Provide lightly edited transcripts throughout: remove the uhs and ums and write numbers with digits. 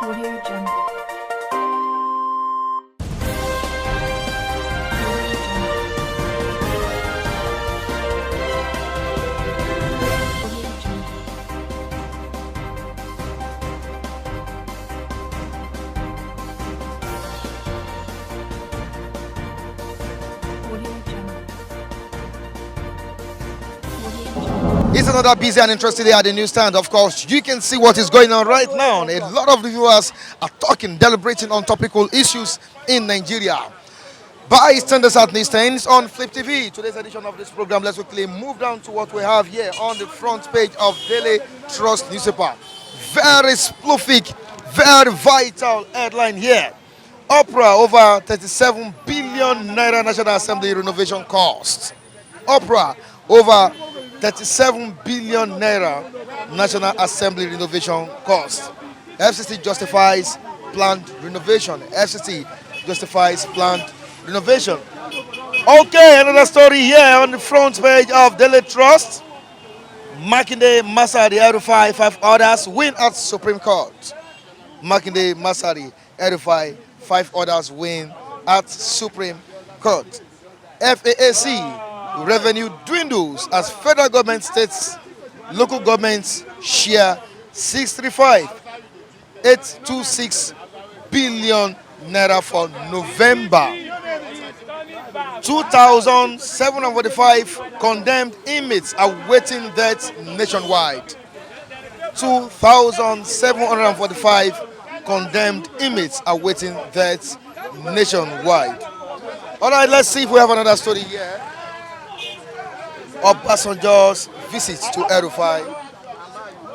Audio Jungle. It's another busy and interesting day at the newsstand. Of course, you can see what is going on right now. A lot of the viewers are talking, deliberating on topical issues in Nigeria. Bystanders at newsstands on Flip TV. Today's edition of this program, let's quickly move down to what we have here on the front page of Daily Trust newspaper. Very prolific, very vital headline here. Uproaor over 37 billion naira National Assembly renovation cost. Uproaor over 37 billion naira National Assembly renovation cost. FCC justifies planned renovation. FCC justifies planned renovation. Okay, another story here on the front page of Daily Trust. Makinde Masari Erufai, 5 others win at Supreme Court. Makinde Masari Erufai, 5 others win at Supreme Court. FAAC revenue dwindles as federal government, states, local governments share 635,826 billion naira for November. 2,745 condemned inmates awaiting death nationwide. 2,745 condemned inmates awaiting death nationwide. All right, let's see if we have another story here. Obasanjo's visit to Erufai.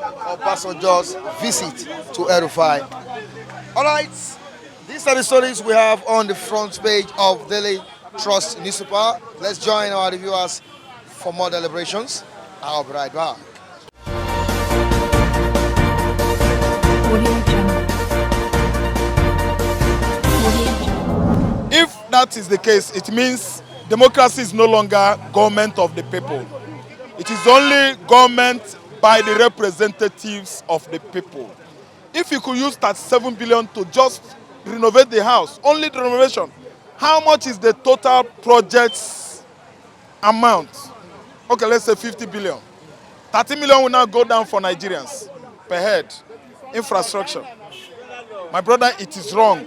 Obasanjo's visit to Erufai. All right, these are the stories we have on the front page of Daily Trust newspaper. Let's join our reviewers for more deliberations. I'll be right back. If that is the case, it means democracy is no longer government of the people. It is only government by the representatives of the people. If you could use 37 billion to just renovate the house, only the renovation, how much is the total project's amount? Okay, let's say 50 billion. 30 million will now go down for Nigerians per head. Infrastructure. My brother, it is wrong.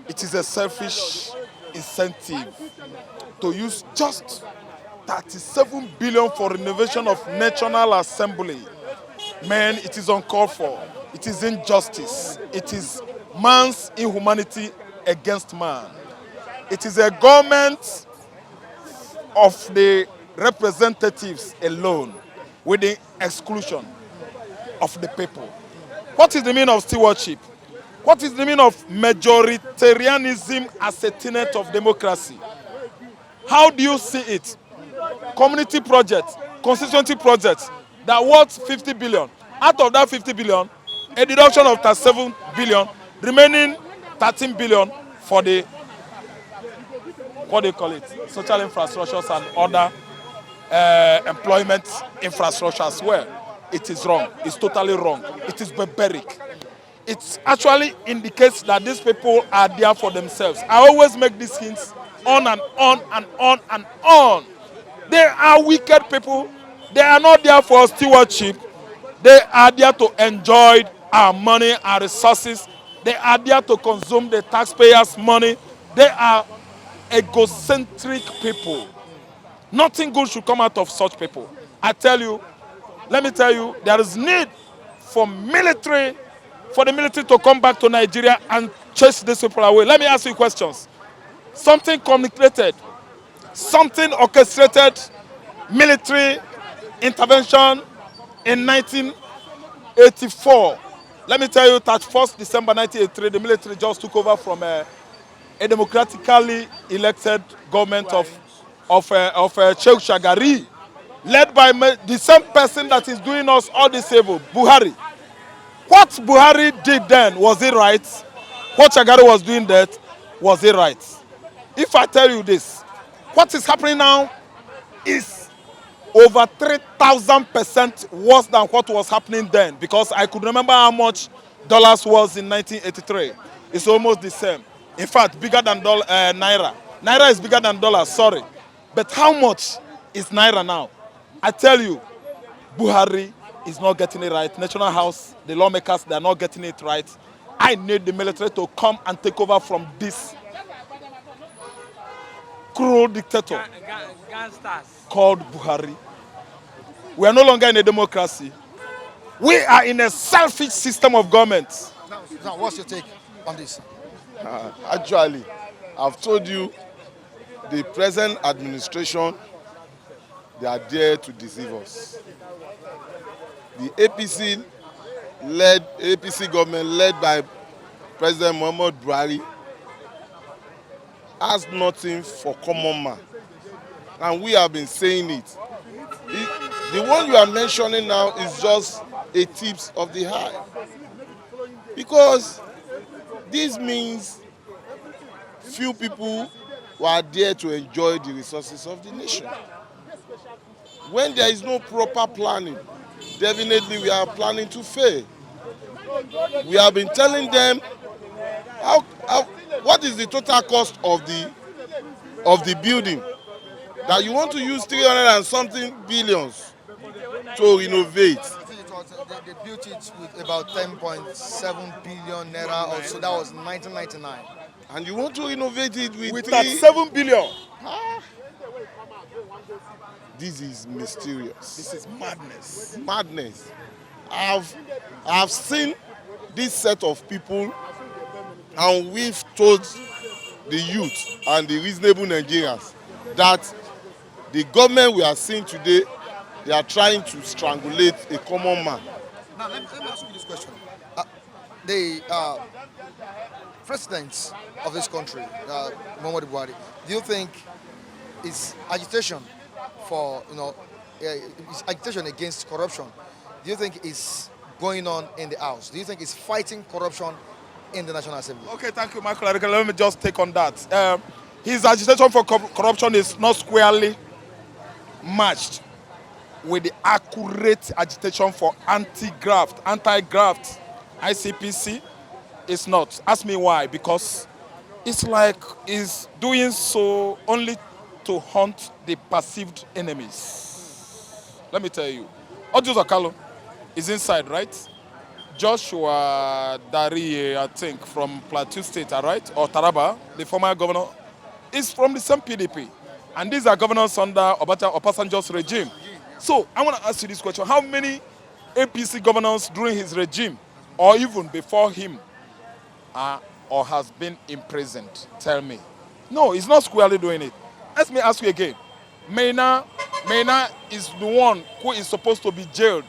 It is a selfish incentive to use just 37 billion for renovation of National Assembly. Man, it is uncalled for. It is injustice. It is man's inhumanity against man. It is a government of the representatives alone, with the exclusion of the people. What is the meaning of stewardship? What is the meaning of majoritarianism as a tenet of democracy? How do you see it? Community projects, constituency projects that worth 50 billion. Out of that 50 billion, a deduction of 37 billion, remaining 13 billion for the, what do you call it, social infrastructures and other employment infrastructure as well. It is wrong. It's totally wrong. It is barbaric. It actually indicates that these people are there for themselves. I always make these hints on and on and on and on. They are wicked people. They are not there for stewardship. They are there to enjoy our money, our resources. They are there to consume the taxpayers' money. They are egocentric people. Nothing good should come out of such people. I tell you, let me tell you, there is need for the military to come back to Nigeria and chase these people away. Let me ask you questions. Something communicated, something orchestrated military intervention in 1984. Let me tell you, 31st December 1983, the military just took over from a democratically elected government of Sheikh Shagari, led by the same person that is doing us all this evil, Buhari. What Buhari did then, was it right? What Shagari was doing that, was it right? If I tell you this, what is happening now is over 3,000% worse than what was happening then, because I could remember how much dollars was in 1983. It's almost the same. In fact, bigger than naira. Naira is bigger than dollars, sorry. But how much is naira now? I tell you, Buhari is not getting it right. National House, the lawmakers, they are not getting it right. I need the military to come and take over from this cruel dictator called Buhari. We are no longer in a democracy. We are in a selfish system of government. Now, what's your take on this? Actually, I've told you the present administration, they are there to deceive us. The APC government led by President Muhammad Buhari has nothing for common man. And we have been saying it. The one you are mentioning now is just a tip of the eye. Because this means few people were there to enjoy the resources of the nation. When there is no proper planning, definitely we are planning to fail. We have been telling them what is the total cost of the building, that you want to use 300 and something billions to renovate. They built it with about 10.7 billion naira or so. That was 1999. And you want to renovate it with 7 billion. This is mysterious. This is madness. Madness. I've seen this set of people, and we've told the youth and the reasonable Nigerians that the government we are seeing today, they are trying to strangulate a common man. Now, let me ask you this question. The president of this country, Muhammadu Buhari, do you think his agitation for, his agitation against corruption, do you think is going on in the House? Do you think he's fighting corruption in the National Assembly? Okay, thank you, Michael. Let me just take on that. His agitation for corruption is not squarely matched with the accurate agitation for anti-graft, ICPC. It's not. Ask me why. Because it's like he's doing so only to hunt the perceived enemies. Let me tell you. Ojo Zakalo is inside, right? Joshua Dari, I think, from Plateau State, right? Or Taraba, the former governor, is from the same PDP. And these are governors under Obasanjo's regime. So I want to ask you this question. How many APC governors during his regime, or even before him, are or has been imprisoned? Tell me. No, he's not squarely doing it. Let me ask you again. Maina is the one who is supposed to be jailed.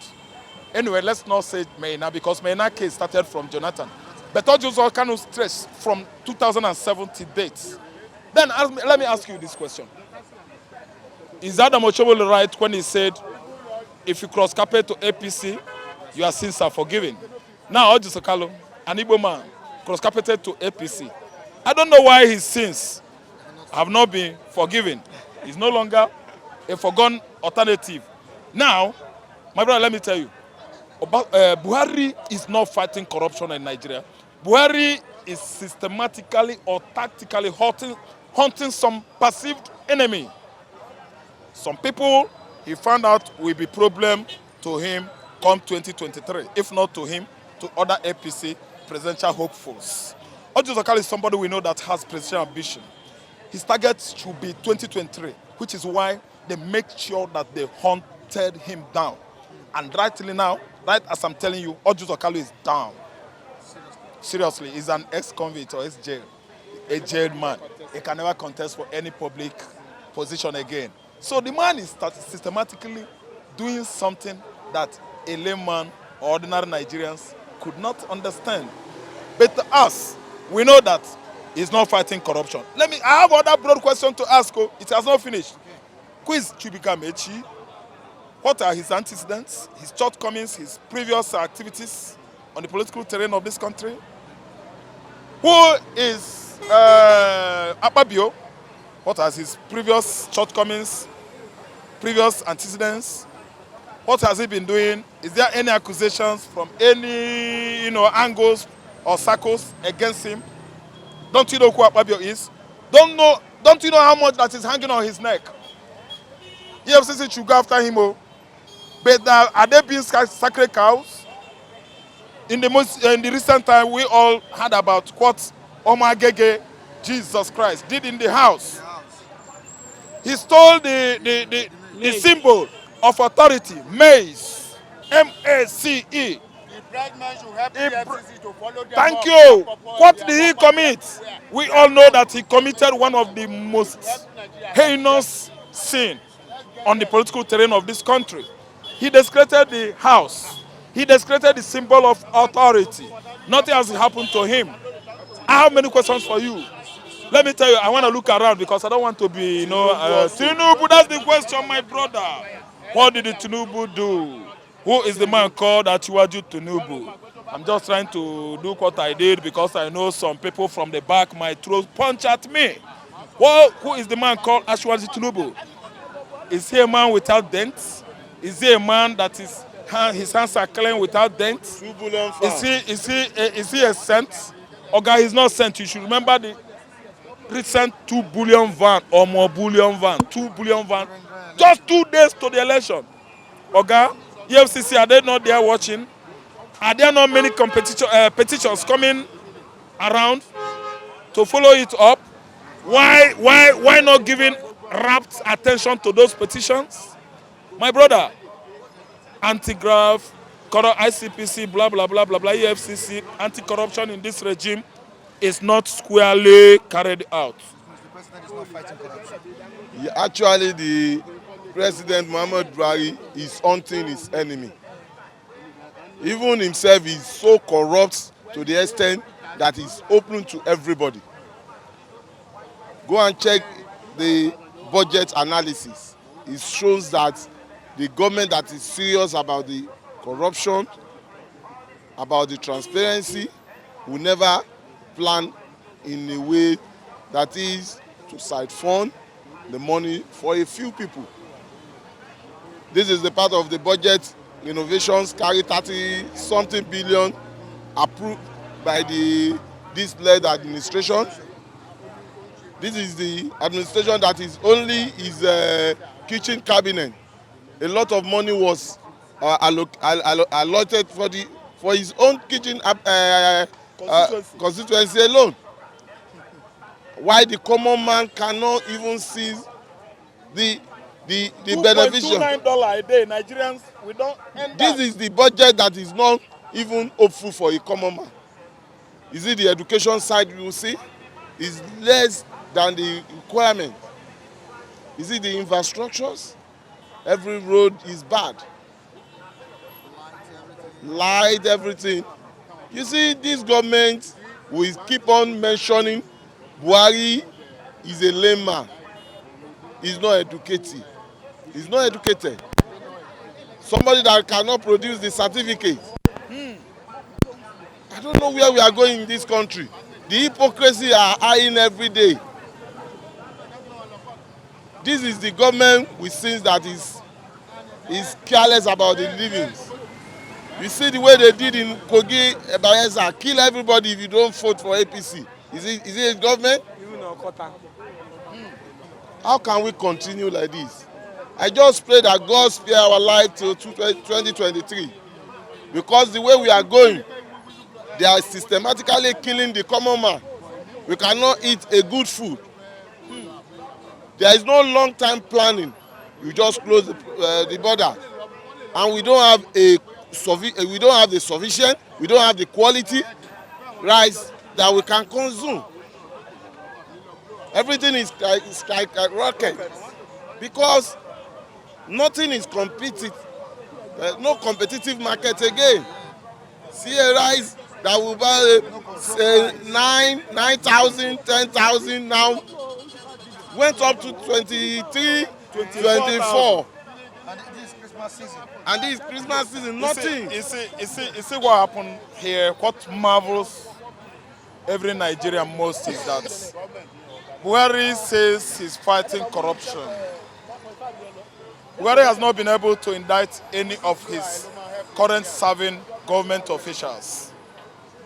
Anyway, let's not say Maina, because Maina case started from Jonathan. But Ojo kind of stress from 2007 to date. Then let me ask you this question. Is Adam Ochomo right when he said, if you cross carpet to APC, your sins are forgiven? Now, Ojo Sokalo, an Igbo man, cross carpeted to APC. I don't know why his sins have not been forgiven. He's no longer a forgone alternative. Now, my brother, let me tell you, Buhari is not fighting corruption in Nigeria. Buhari is systematically or tactically hunting some perceived enemy. Some people he found out will be problem to him come 2023. If not to him, to other APC presidential hopefuls. Ojo Zakali is somebody we know that has presidential ambition. His target should be 2023, which is why they make sure that they hunted him down. And rightly now, right as I'm telling you, Ojo Zakali is down. Seriously, he's an ex-convict or ex-jail, a jailed man. He can never contest for any public position again. So the man is systematically doing something that a layman or ordinary Nigerians could not understand. But to us, we know that he's not fighting corruption. I have another broad question to ask. It has not finished. Who is Chibika Mechi? What are his antecedents, his shortcomings, his previous activities on the political terrain of this country? Who is Akpabio? What are his previous shortcomings, previous antecedents? What has he been doing? Is there any accusations from any, angles or circles against him? Don't you know who Akpabio is? Don't you know how much that is hanging on his neck? EFCC should go after him. Oh. But are they being sacred cows? In the recent time, we all heard about what Omar Gege, Jesus Christ, did in the house. He stole the symbol of authority, maize, M-A-C-E. The president should help the EFCC to follow them. Thank you. What did he commit? We all know that he committed one of the most heinous sin on the political terrain of this country. He desecrated the house. He desecrated the symbol of authority. Nothing has happened to him. I have many questions for you. Let me tell you, I want to look around because I don't want to be, Tinubu, that's the question, my brother. What did the Tinubu do? Who is the man called Achiwaju Tinubu? I'm just trying to do what I did because I know some people from the back might throw punch at me. Well, who is the man called Achiwaju Tinubu? Is he a man without dents? Is he a man that his hands are clean without dents? 2 billion Is he a saint? Oga, he's not sent. You should remember the recent 2 billion van or more billion van, 2 billion van, just 2 days to the election. Oga, EFCC, are they not there watching? Are there not many petitions coming around to follow it up? Why not giving rapt attention to those petitions? My brother, anti-graft, ICPC, blah, blah, blah, blah, blah, EFCC, anti-corruption in this regime is not squarely carried out. The president is not fighting corruption. Yeah, actually, the President Muhammad Buhari is hunting his enemy. Even himself is so corrupt to the extent that he's open to everybody. Go and check the budget analysis. It shows that the government that is serious about the corruption, about the transparency, will never plan in a way that is to siphon the money for a few people. This is the part of the budget innovations carry 30-something billion approved by this led administration. This is the administration that is only his kitchen cabinet. A lot of money was allotted for his own kitchen constituency alone. Why the common man cannot even see the beneficial. $2.29 a day, Nigerians, we don't end This is the budget that is not even hopeful for a common man. Is it the education side you will see? Is less than the requirement. Is it the infrastructures? Every road is bad. Light, everything. You see, this government will keep on mentioning Buhari is a layman. He's not educated. He's not educated. Somebody that cannot produce the certificate. I don't know where we are going in this country. The hypocrisy are eyeing every day. This is the government we see that is careless about the livings. You see the way they did in Kogi, Bayelsa, kill everybody if you don't vote for APC. Is it a government? How can we continue like this? I just pray that God spare our life till 2023. Because the way we are going, they are systematically killing the common man. We cannot eat a good food. There is no long-term planning. You just close the border, and we don't have the sufficient, we don't have the quality rice that we can consume. Everything is like a rocket because nothing is competitive. There's no competitive market again. See a rice that will buy 9,000, 10,000 now went up to 23, 24. And this Christmas season. And this Christmas season, nothing. You see what happened here? What marvels every Nigerian most is that Buhari says he's fighting corruption. Buhari has not been able to indict any of his current serving government officials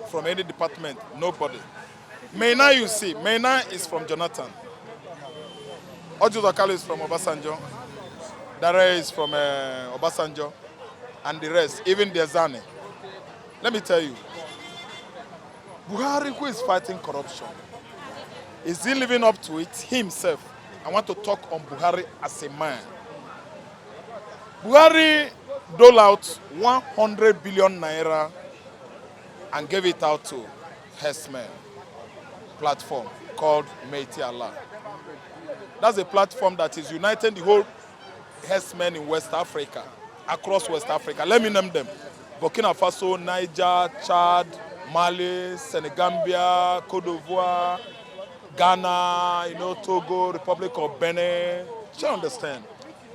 from any department, nobody. Maina, you see, Maina is from Jonathan. Ojuzakalo is from Obasanjo. Dare is from Obasanjo. And the rest, even Dezane. Let me tell you, Buhari, who is fighting corruption, is he living up to it himself? I want to talk on Buhari as a man. Buhari doled out 100 billion naira and gave it out to herdsmen platform called Meiti Allah. That's a platform that is uniting the whole herdsmen in West Africa, across West Africa. Let me name them: Burkina Faso, Niger, Chad, Mali, Senegambia, Cote d'Ivoire, Ghana, Togo, Republic of Benin. Do you understand?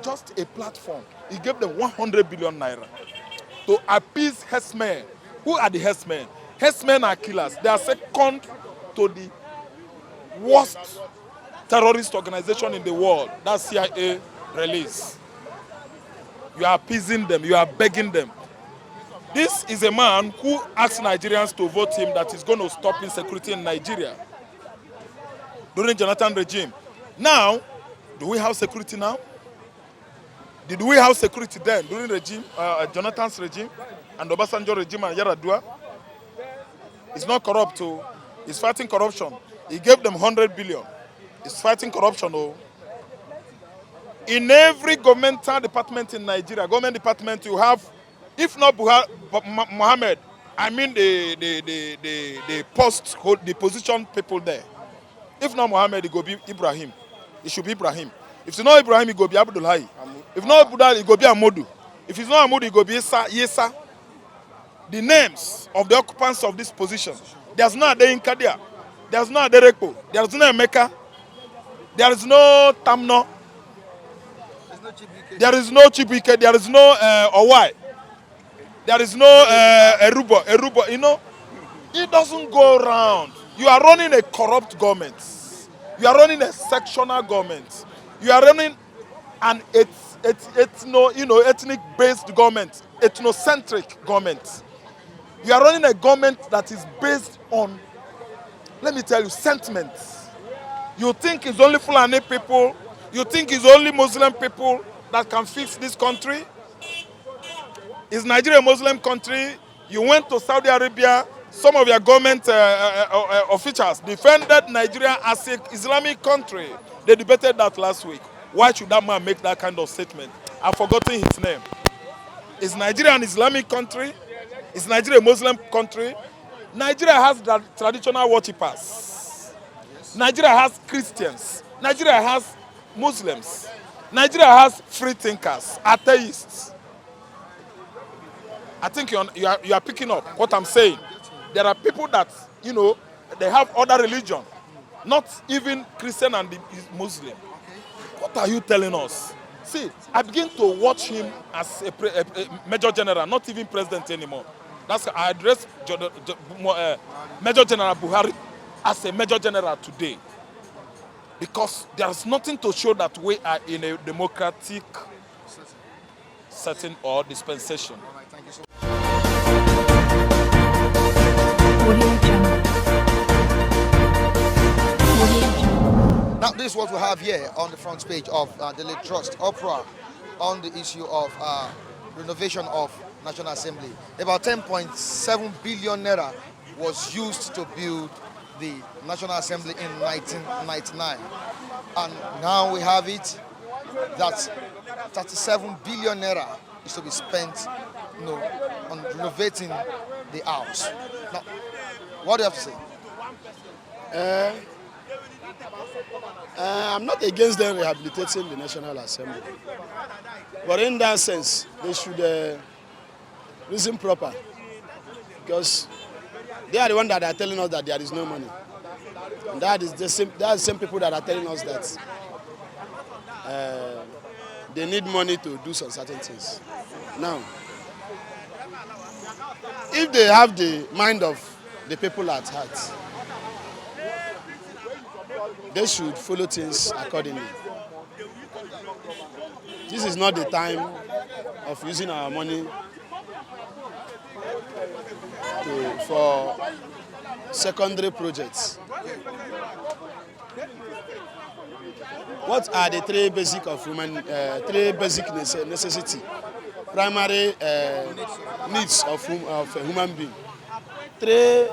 Just a platform. He gave them 100 billion naira to appease herdsmen. Who are the herdsmen? Herdsmen are killers. They are second to the worst terrorist organization in the world. That's CIA release. You are appeasing them. You are begging them. This is a man who asked Nigerians to vote him that is going to stop insecurity in Nigeria during Jonathan regime. Now, do we have security now? Did we have security then during Jonathan's regime and Obasanjo regime and Yaradua? It's not corrupt. He's fighting corruption. He gave them 100 billion. He's fighting corruption. In every governmental department in Nigeria, government department, you have, if not Mohammed, I mean the position people there. If not Mohammed, it will be Ibrahim. It should be Ibrahim. If it's not Ibrahim, it will be Abdullahi. If not Abdullahi, it will be Amodu. If it's not Amodu, it will be Yesa. The names of the occupants of this position. There's no Ade Inkadia. There's no Aderekpo. There's no Emeka. There is no Tamno. There is no Chibike. There is no Owai. There is no Erubo. It doesn't go around. You are running a corrupt government. You are running a sectional government. You are running an ethnic-based government, ethnocentric government. You are running a government that is based on, let me tell you, sentiments. You think it's only Fulani people, you think it's only Muslim people that can fix this country? Is Nigeria a Muslim country? You went to Saudi Arabia, some of your government officials defended Nigeria as an Islamic country. They debated that last week. Why should that man make that kind of statement? I've forgotten his name. Is Nigeria an Islamic country? Is Nigeria a Muslim country? Nigeria has traditional worshippers. Nigeria has Christians. Nigeria has Muslims. Nigeria has free thinkers, atheists. I think you are picking up what I'm saying. There are people that, they have other religion, not even Christian and Muslim. What are you telling us? See, I begin to watch him as a Major General, not even President anymore. That's I address Major General Buhari as a Major General today. Because there's nothing to show that we are in a democratic setting or dispensation. All right, thank you so much. Now, this is what we have here on the front page of the Daily Trust, Uproaor, on the issue of renovation of National Assembly. About 10.7 billion naira was used to build the National Assembly in 1999. And now we have it that 37 billion naira is to be spent on renovating the house. Now, what do you have to say? I'm not against them rehabilitating the National Assembly. But in that sense, they should reason proper. Because they are the ones that are telling us that there is no money. And that is the same people that are telling us that they need money to do some certain things. Now, if they have the mind of the people at heart, they should follow things accordingly. this is not the time of using our money for secondary projects. What are the three basic necessity, primary needs of a human being? Three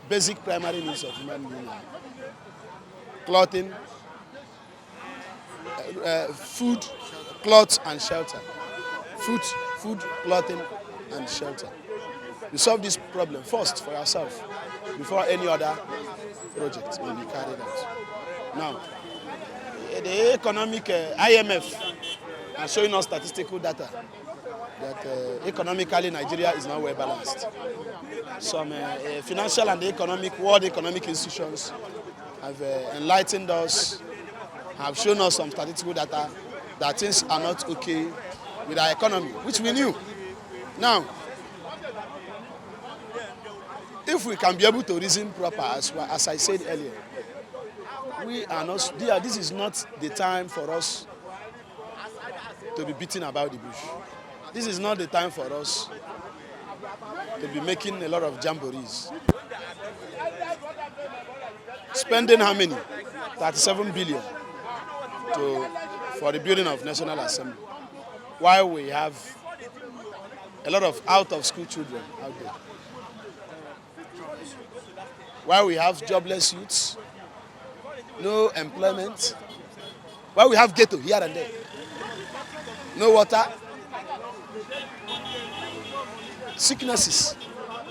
basic primary needs of human being: clothing, food, clothes, and shelter. Food, clothing, and shelter. You solve this problem first for yourself before any other project will be carried out. Now, the economic IMF are showing us statistical data that economically Nigeria is not well balanced. Some financial and world economic institutions have enlightened us, have shown us some statistical data that things are not okay with our economy, which we knew. Now, if we can be able to reason proper, as I said earlier, this is not the time for us to be beating about the bush. This is not the time for us to be making a lot of jamborees. Spending how many? 37 billion for the building of National Assembly, while we have a lot of out-of-school children out there. While we have jobless youths, no employment, while we have ghetto here and there, no water, sicknesses.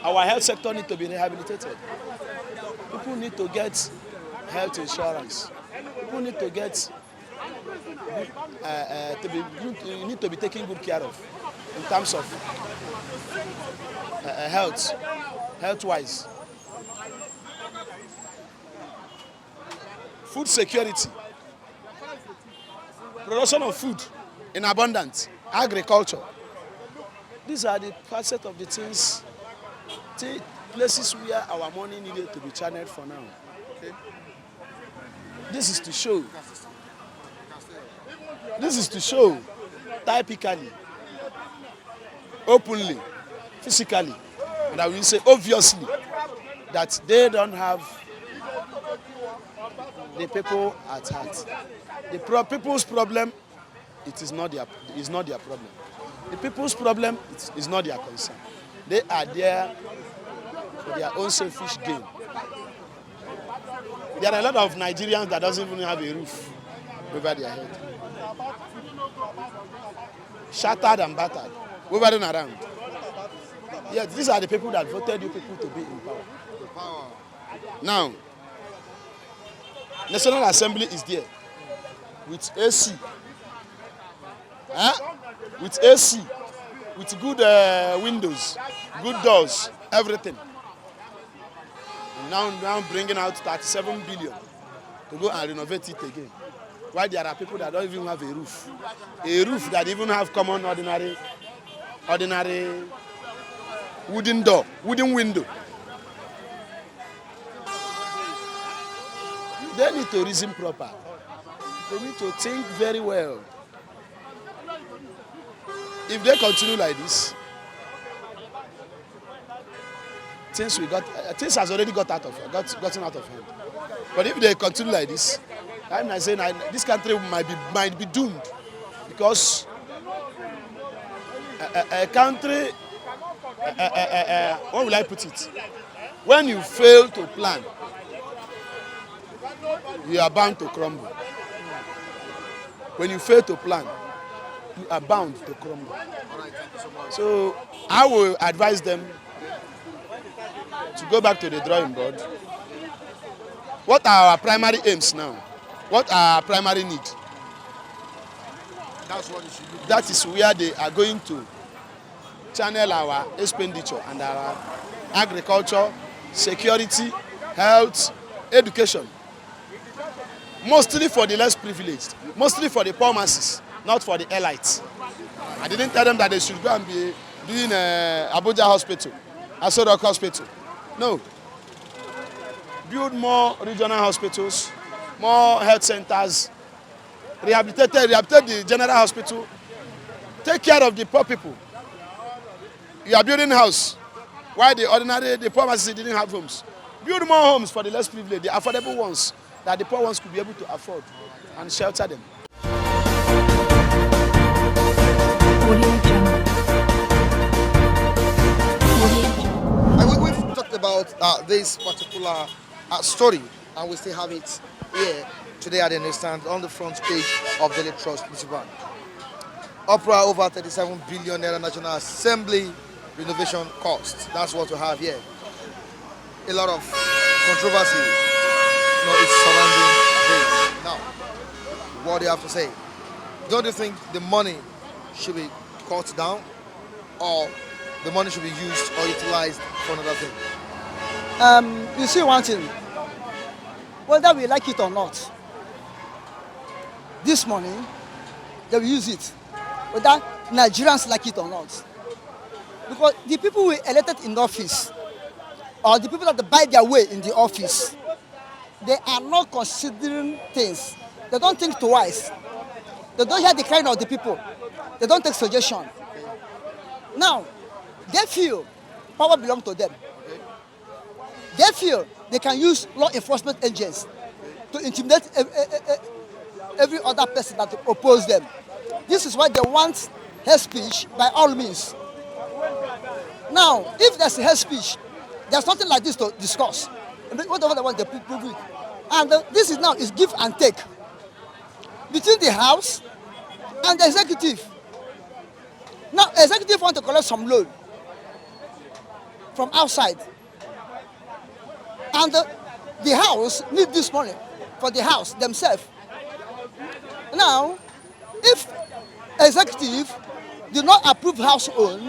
Our health sector needs to be rehabilitated. People need to get health insurance. People need to get need to be taken good care of in terms of health-wise. Food security, production of food in abundance, agriculture. These are the facets of the things, places where our money needed to be channeled for now. Okay? This is to show typically, openly, physically, and I will say obviously, that they don't have the people at heart. The people's problem, is not their problem. The people's problem is not their concern. They are there for their own selfish gain. There are a lot of Nigerians that doesn't even have a roof over their head. Shattered and battered, hovering around. Yes, these are the people that voted you people to be in power. Now, National Assembly is there with AC, with AC, with good windows, good doors, everything. Now bringing out 37 billion to go and renovate it again. Why there are people that don't even have a roof that even have common ordinary wooden door, wooden window. They need to reason proper. They need to think very well. If they continue like this, things has already gotten out of hand. But if they continue like this, I'm saying this country might be doomed, because a country, what will I put it? When you fail to plan, you are bound to crumble. When you fail to plan, you are bound to crumble. So I will advise them to go back to the drawing board. What are our primary aims now? What are our primary needs? That is where they are going to channel our expenditure and our agriculture, security, health, education. Mostly for the less privileged, mostly for the poor masses, not for the elites. I didn't tell them that they should go and be doing Abuja Hospital, Asodok Hospital. No. Build more regional hospitals, more health centers, rehabilitate the general hospital, take care of the poor people. You are building house, while the poor masses didn't have homes. Build more homes for the less privileged, the affordable ones, that the poor ones could be able to afford, and shelter them. We've talked about this particular story, and we still have it here today at the newsstand on the front page of Daily Trust newspaper. Uproaor over 37 billion naira National Assembly renovation cost. That's what we have here. A lot of controversy, is surrounding this. Now, what do you have to say? Don't you think the money should be cut down, or the money should be used or utilized for another thing? You see one thing, whether we like it or not, this money, they will use it, whether Nigerians like it or not. Because the people we elected in office, or the people that buy their way in the office, they are not considering things. They don't think twice. They don't hear the cry of the people. They don't take suggestion. Now, they feel power belongs to them. They feel they can use law enforcement agents to intimidate every other person that oppose them. This is why they want hate speech by all means. Now, if there's a hate speech, there's nothing like this to discuss. Whatever they want, they prove it. And this is now is give and take between the House and the executive. Now, executive want to collect some loan from outside, and the House need this money for the House themselves. Now, if executive do not approve House own,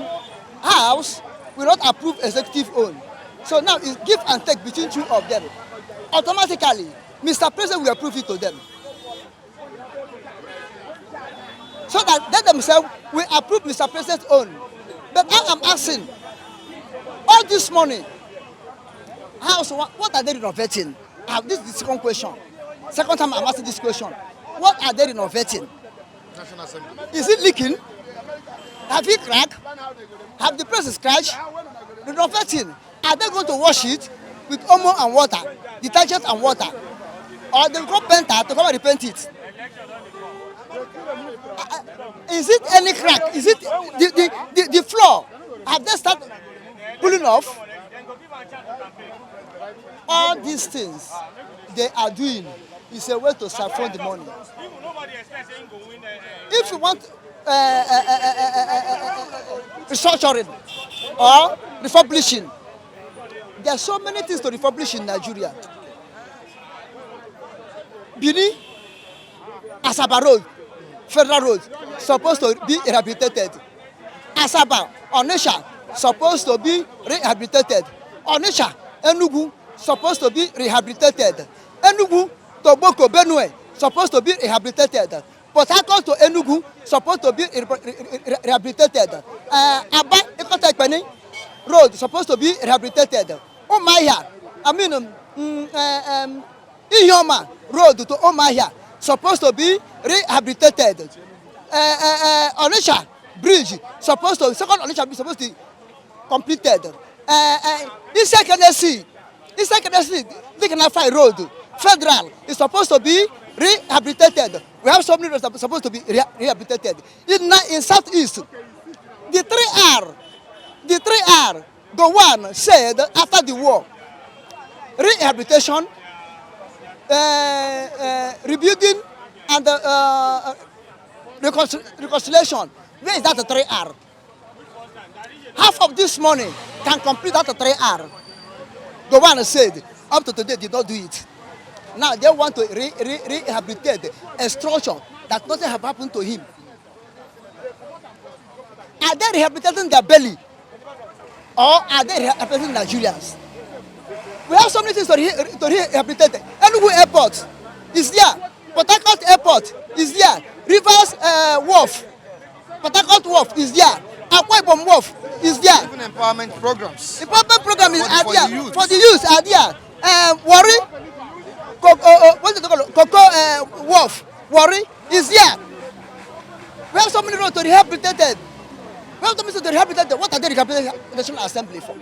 House will not approve executive own. So now it's give and take between two of them. Automatically, Mr. President will approve it to them. So that they themselves will approve Mr. President's own. But I am asking, all this money, House, what are they renovating? This is the second question. Second time I'm asking this question. What are they renovating? National Assembly. Is it leaking? Have it cracked? Have the press scratched? Renovating. Are they going to wash it with omo and water, detergent and water? Or they will go painter to come and repaint it? Is it any crack? Is it the floor? Have they started pulling off? All these things they are doing is a way to siphon the money. If you want restructuring or republishing, there are so many things to republish in Nigeria. Bini, Asaba Road, Federal Road, supposed to be rehabilitated. Asaba, Onitsha, supposed to be rehabilitated. Onitsha, Enugu, supposed to be rehabilitated. Enugu, Toboko, Benue, supposed to be rehabilitated. Port Harcourt to Enugu, supposed to be rehabilitated. Aba, Ekotekpeni Road, supposed to be rehabilitated. Omaya, Iyoma Road to Omaya, supposed to be rehabilitated. Onitsha Bridge, second Onitsha Bridge, supposed to be completed. Eastern Kennedy, Dignafy Road, Federal, is supposed to be rehabilitated. We have so many roads that are supposed to be rehabilitated. In Southeast, the 3R, the one said after the war, rehabilitation, rebuilding, and reconciliation. Where is that the 3R? Half of this money can complete that 3R. The one said, up to today, did not do it. Now they want to rehabilitate a structure that nothing have happened to him. Are they rehabilitating their belly? Or are they rehabilitating Nigerians? We have so many things to rehabilitate. Enugu Airport is there. Port Harcourt Airport is there. Rivers Wharf, Port Harcourt Wharf is there. Akwa Ibom Wharf is there. Even empowerment programs. Empowerment program is for there. The youth. For the youth are there. Warri, Cocoa Wharf, Warri, It's there. We have so many roads to rehabilitate it. We have so many roads to rehabilitate it. What are they rehabilitating the National Assembly for?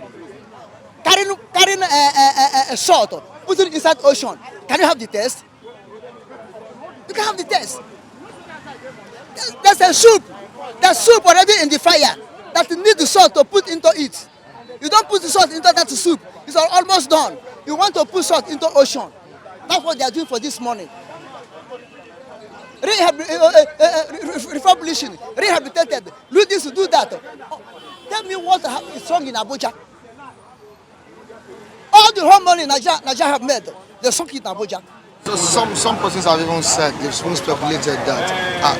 Carrying a salt, put it inside ocean. Can you have the test? You can have the test. There's a soup. There's soup already in the fire that you need the salt to put into it. You don't put the salt into that soup. It's almost done. You want to put salt into ocean. That's what they are doing for this morning. Refurbishing, rehabilitated, do this, do that. Tell me what is wrong in Abuja. All the whole money Nigeria have made, they sunk it in Abuja. So some persons have even said, they've even speculated that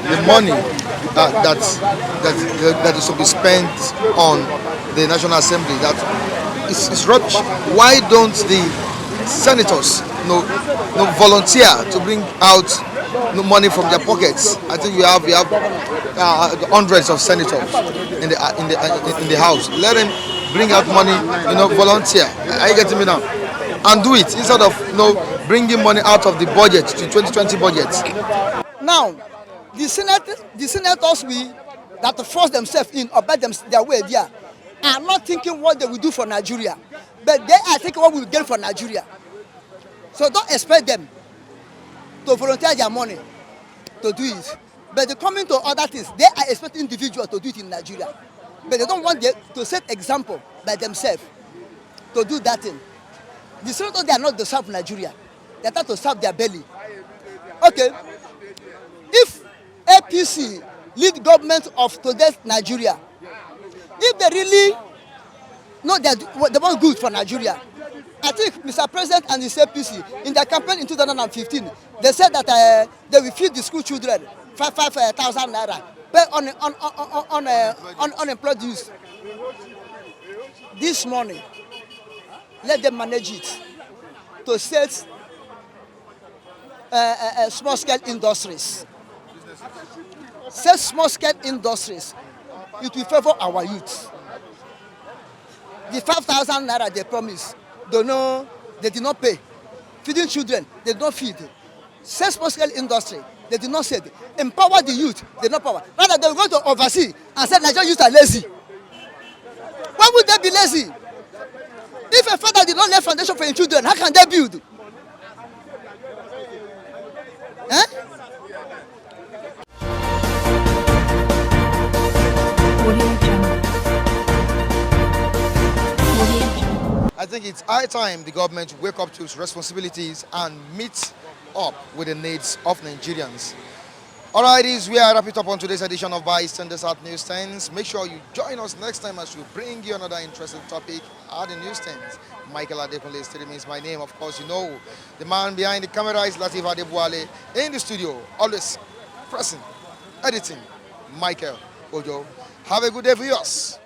the money that is to be spent on the National Assembly, that is rubbish. Why don't the senators volunteer to bring out money from their pockets? I think we have hundreds of senators in the House. Let them bring out money, volunteer. Are you getting me now? And do it instead of bringing money out of the budget to 2020 budget. Now, the senators that force themselves in or bet their way there are not thinking what they will do for Nigeria, but they are thinking what we will get for Nigeria. So don't expect them to volunteer their money to do it. But they coming to other things. They are expecting individuals to do it in Nigeria, but they don't want them to set example by themselves to do that thing. The senators, they are not to serve Nigeria. They are not to serve their belly. Okay. If APC lead government of today's Nigeria, if they really know that they want good for Nigeria, I think Mr. President and his APC, in their campaign in 2015, they said that they will feed the school children 5,000 naira, pay on unemployed youth. This morning, let them manage it to set small-scale industries. Set small-scale industries. It will favor our youth. The 5,000 naira they promised, they did not pay. Feeding children, they did not feed. Set small-scale industry, they did not say. Empower the youth, they did not power. Rather, they will go to overseas and say Nigerian youth are lazy. Why would they be lazy? If a father did not lay foundation for his children, how can they build? I think it's high time the government wake up to its responsibilities and meet up with the needs of Nigerians. Alright, we are wrapping up on today's edition of Bystanders at Newsstands. Make sure you join us next time as we bring you another interesting topic at the Newsstands. Michael Adekunle still remains my name. Of course, the man behind the camera is Latif Adebwale. In the studio, always pressing, editing, Michael Ojo. Have a good day for yours.